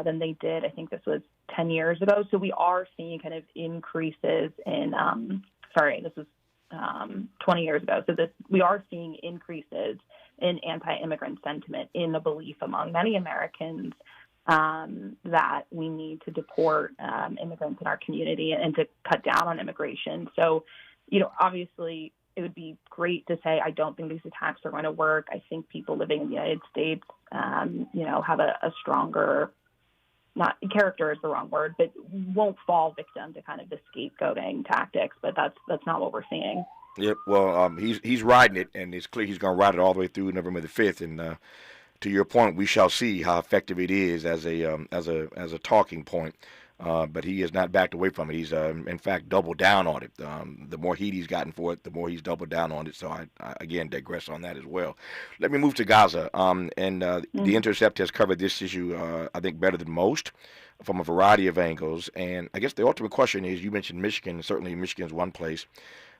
than they did. I think this was 10 years ago. So we are seeing kind of increases in, this was 20 years ago. So we are seeing increases in anti-immigrant sentiment, in the belief among many Americans that we need to deport immigrants in our community and to cut down on immigration. So, obviously, it would be great to say, I don't think these attacks are going to work. I think people living in the United States, have a stronger, not character is the wrong word, but won't fall victim to kind of the scapegoating tactics. But that's not what we're seing. Yep. Well, he's riding it, and it's clear he's going to ride it all the way through November the 5th. And to your point, we shall see how effective it is as a talking point. But he has not backed away from it. He's, in fact, doubled down on it. The more heat he's gotten for it, the more he's doubled down on it. So I again, digress on that as well. Let me move to Gaza. The Intercept has covered this issue, I think, better than most from a variety of angles. And I guess the ultimate question is, you mentioned Michigan. Certainly Michigan is one place.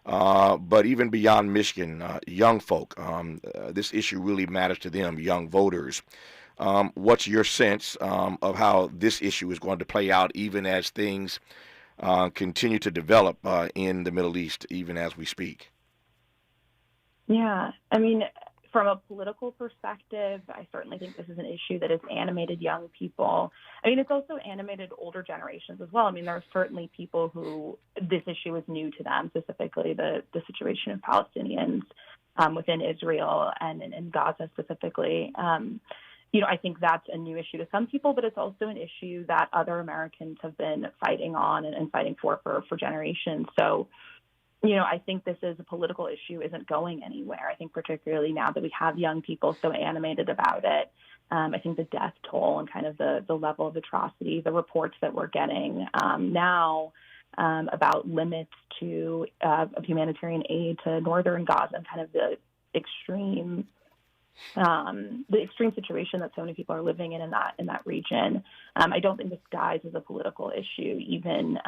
But even beyond Michigan, young folk, this issue really matters to them, young voters. What's your sense of how this issue is going to play out, even as things continue to develop in the Middle East, even as we speak? Yeah, I mean, from a political perspective, I certainly think this is an issue that has animated young people. I mean, it's also animated older generations as well. I mean, there are certainly people who this issue is new to them, specifically the situation of Palestinians within Israel and in Gaza specifically. I think that's a new issue to some people, but it's also an issue that other Americans have been fighting on and fighting for generations. So, I think this is a political issue, isn't going anywhere. I think particularly now that we have young people so animated about it, I think the death toll and kind of the level of atrocity, the reports that we're getting now about limits of humanitarian aid to northern Gaza and kind of the extreme the extreme situation that so many people are living in that region. I don't think this guise is a political issue, even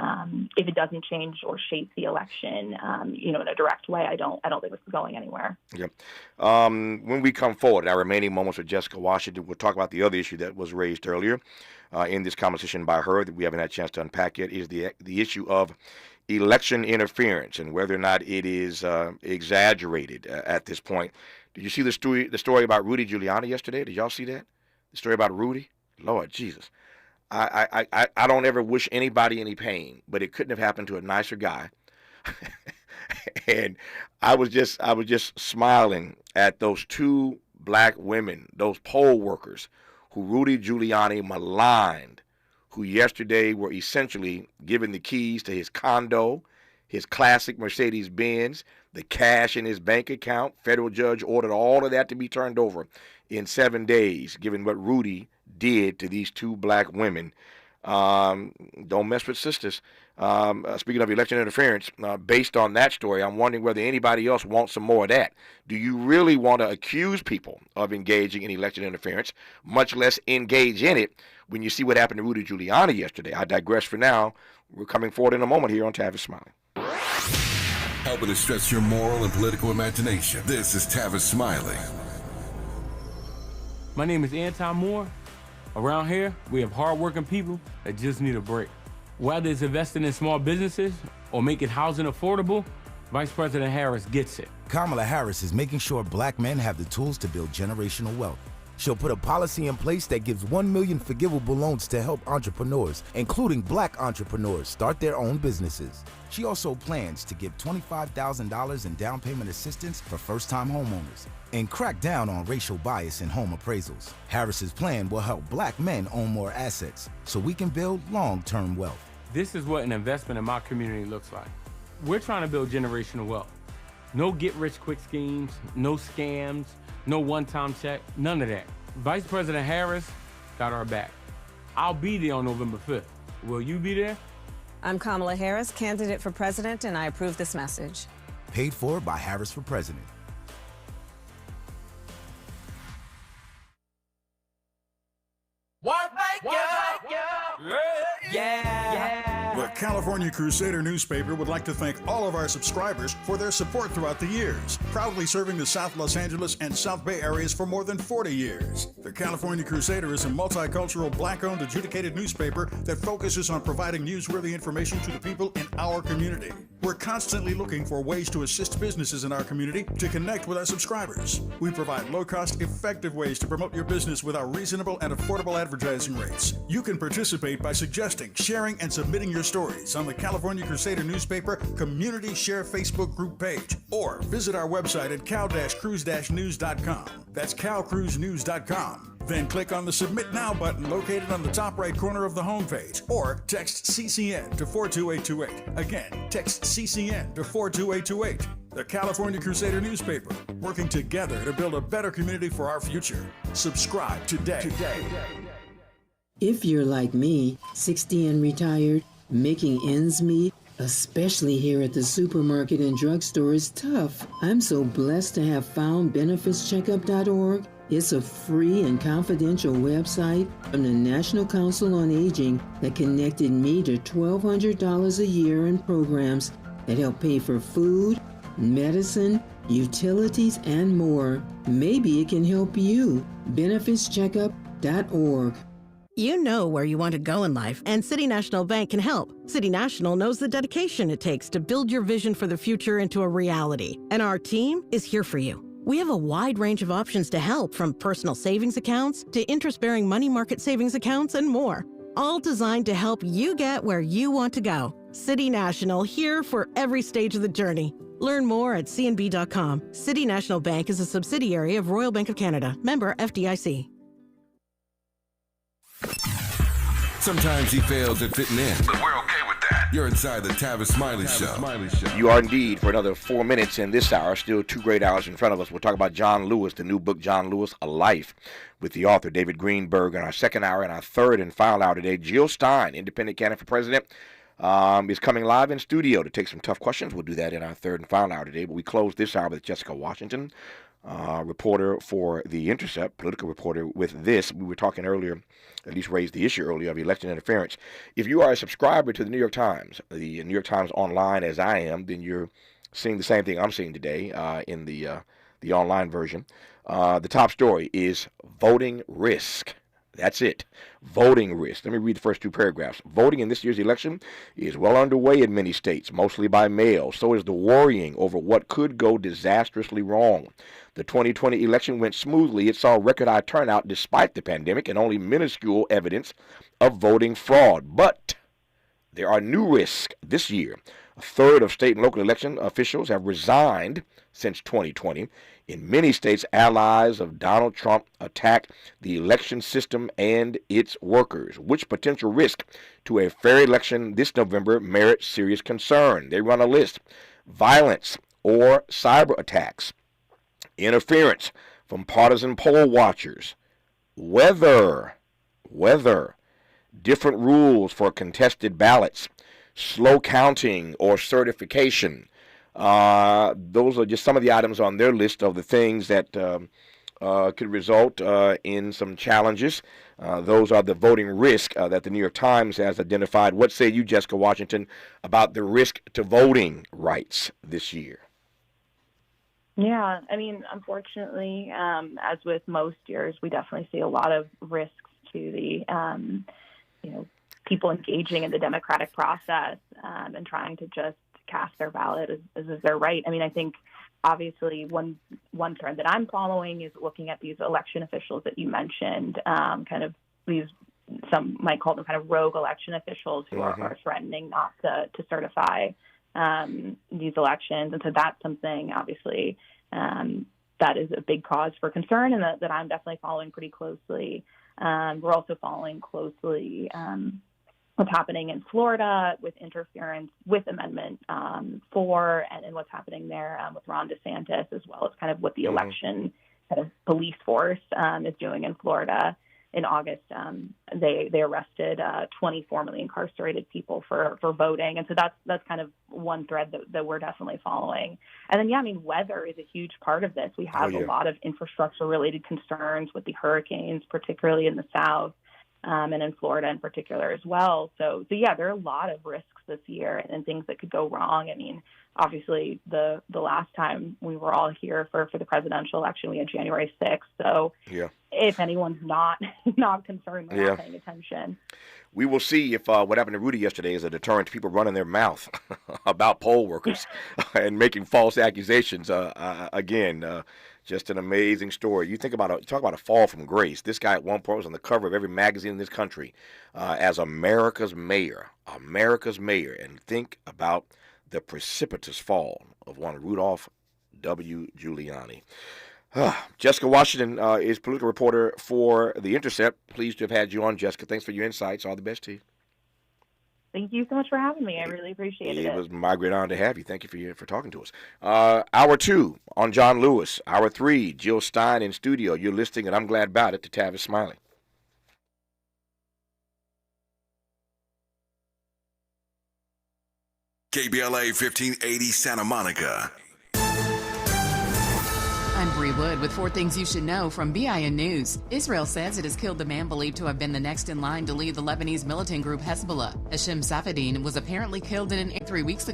if it doesn't change or shape the election, in a direct way. I don't think this is going anywhere. Yep. When we come forward, our remaining moments with Jessica Washington, we'll talk about the other issue that was raised earlier in this conversation by her that we haven't had a chance to unpack yet, is the issue of election interference and whether or not it is exaggerated at this point. Did you see the story about Rudy Giuliani yesterday? Did y'all see that? The story about Rudy? Lord Jesus. I don't ever wish anybody any pain, but it couldn't have happened to a nicer guy. And I was just smiling at those two black women, those poll workers who Rudy Giuliani maligned, who yesterday were essentially given the keys to his condo, his classic Mercedes-Benz, the cash in his bank account. Federal judge ordered all of that to be turned over in 7 days, given what Rudy did to these two black women. Don't mess with sisters. Speaking of election interference, based on that story, I'm wondering whether anybody else wants some more of that. Do you really want to accuse people of engaging in election interference, much less engage in it, when you see what happened to Rudy Giuliani yesterday? I digress for now. We're coming forward in a moment here on Tavis Smiley. Helping to stretch your moral and political imagination. This is Tavis Smiley. My name is Anton Moore. Around here, we have hardworking people that just need a break. Whether it's investing in small businesses or making housing affordable, Vice President Harris gets it. Kamala Harris is making sure black men have the tools to build generational wealth. She'll put a policy in place that gives 1 million forgivable loans to help entrepreneurs, including black entrepreneurs, start their own businesses. She also plans to give $25,000 in down payment assistance for first-time homeowners and crack down on racial bias in home appraisals. Harris's plan will help black men own more assets so we can build long-term wealth. This is what an investment in my community looks like. We're trying to build generational wealth. No get-rich-quick schemes, no scams, no one-time check, none of that. Vice President Harris got our back. I'll be there on November 5th. Will you be there? I'm Kamala Harris, candidate for president, and I approve this message. Paid for by Harris for President. The California Crusader newspaper would like to thank all of our subscribers for their support throughout the years, proudly serving the South Los Angeles and South Bay areas for more than 40 years. The California Crusader is a multicultural, black-owned, adjudicated newspaper that focuses on providing newsworthy information to the people in our community. We're constantly looking for ways to assist businesses in our community to connect with our subscribers. We provide low-cost, effective ways to promote your business with our reasonable and affordable advertising rates. You can participate by suggesting, sharing, and submitting your stories on the California Crusader newspaper Community Share Facebook group page, or visit our website at cal-cruise-news.com. That's calcruisenews.com. Then click on the Submit Now button located on the top right corner of the homepage, or text CCN to 42828. Again, text CCN to 42828. The California Crusader newspaper, working together to build a better community for our future. Subscribe today. If you're like me, 60 and retired, making ends meet, especially here at the supermarket and drugstore, is tough. I'm so blessed to have found benefitscheckup.org. It's a free and confidential website from the National Council on Aging that connected me to $1,200 a year in programs that help pay for food, medicine, utilities, and more. Maybe it can help you. benefitscheckup.org. You know where you want to go in life, and City National Bank can help. City National knows the dedication it takes to build your vision for the future into a reality, and our team is here for you. We have a wide range of options to help, from personal savings accounts to interest-bearing money market savings accounts and more, all designed to help you get where you want to go. City National, here for every stage of the journey. Learn more at cnb.com. City National Bank is a subsidiary of Royal Bank of Canada, member FDIC. Sometimes he fails at fitting in, but we're okay with that. You're inside the Tavis Smiley Show. You are indeed for another 4 minutes in this hour. Still 2 great hours in front of us. We'll talk about John Lewis, the new book, John Lewis, A Life, with the author David Greenberg in our second hour. And our third and final hour today, Jill Stein, independent candidate for president. is coming live in studio to take some tough questions. We'll do that in our third and final hour today. But we close this hour with Jessica Washington, reporter for The Intercept, political reporter with this. We were talking earlier, at least raised the issue earlier, of election interference. If you are a subscriber to the New York Times Online, as I am, then you're seeing the same thing I'm seeing today in the online version. The top story is voting risk. That's it. Voting risk. Let me read the first two paragraphs. Voting in this year's election is well underway in many states, mostly by mail. So is the worrying over what could go disastrously wrong. The 2020 election went smoothly. It saw record high turnout despite the pandemic and only minuscule evidence of voting fraud. But there are new risks this year. A third of state and local election officials have resigned since 2020. In many states, allies of Donald Trump attack the election system and its workers. Which potential risk to a fair election this November merits serious concern? They run a list. Violence or cyber attacks. Interference from partisan poll watchers. Weather. Different rules for contested ballots. Slow counting or certification. Those are just some of the items on their list of the things that could result in some challenges. Those are the voting risk that the New York Times has identified. What say you, Jessica Washington, about the risk to voting rights this year? Yeah, I mean, unfortunately, as with most years, we definitely see a lot of risks to the, people engaging in the democratic process and trying to just cast their ballot as their right. I mean, I think obviously one trend that I'm following is looking at these election officials that you mentioned, kind of these, some might call them kind of rogue election officials who are threatening not to certify these elections. And so that's something, obviously, that is a big cause for concern and that I'm definitely following pretty closely. We're also following closely what's happening in Florida with interference with Amendment 4 and what's happening there with Ron DeSantis, as well as kind of what the election kind of police force is doing in Florida. In August, they arrested 20 formerly incarcerated people for voting. And so that's kind of one thread that we're definitely following. And then, yeah, I mean, weather is a huge part of this. We have a lot of infrastructure-related concerns with the hurricanes, particularly in the South. And in Florida in particular as well. So yeah, there are a lot of risks this year and things that could go wrong. I mean, obviously the last time we were all here for the presidential election, we had January 6th. So if anyone's not concerned, they're not paying attention. We will see if what happened to Rudy yesterday is a deterrent to people running their mouth about poll workers and making false accusations. Again, just an amazing story. You talk about a fall from grace. This guy at one point was on the cover of every magazine in this country as America's mayor. And think about the precipitous fall of one Rudolph W. Giuliani. Jessica Washington is political reporter for The Intercept. Pleased to have had you on, Jessica. Thanks for your insights. All the best to you. Thank you so much for having me. I really appreciate it. It was my great honor to have you. Thank you for talking to us. Hour 2 on John Lewis. Hour 3, Jill Stein in studio. You're listening, and I'm glad about it, to Tavis Smiley. KBLA 1580 Santa Monica. I'm Bree Wood with 4 things you should know from BIN News. Israel says it has killed the man believed to have been the next in line to lead the Lebanese militant group Hezbollah. Hashem Safadine was apparently killed in an 3 weeks ago.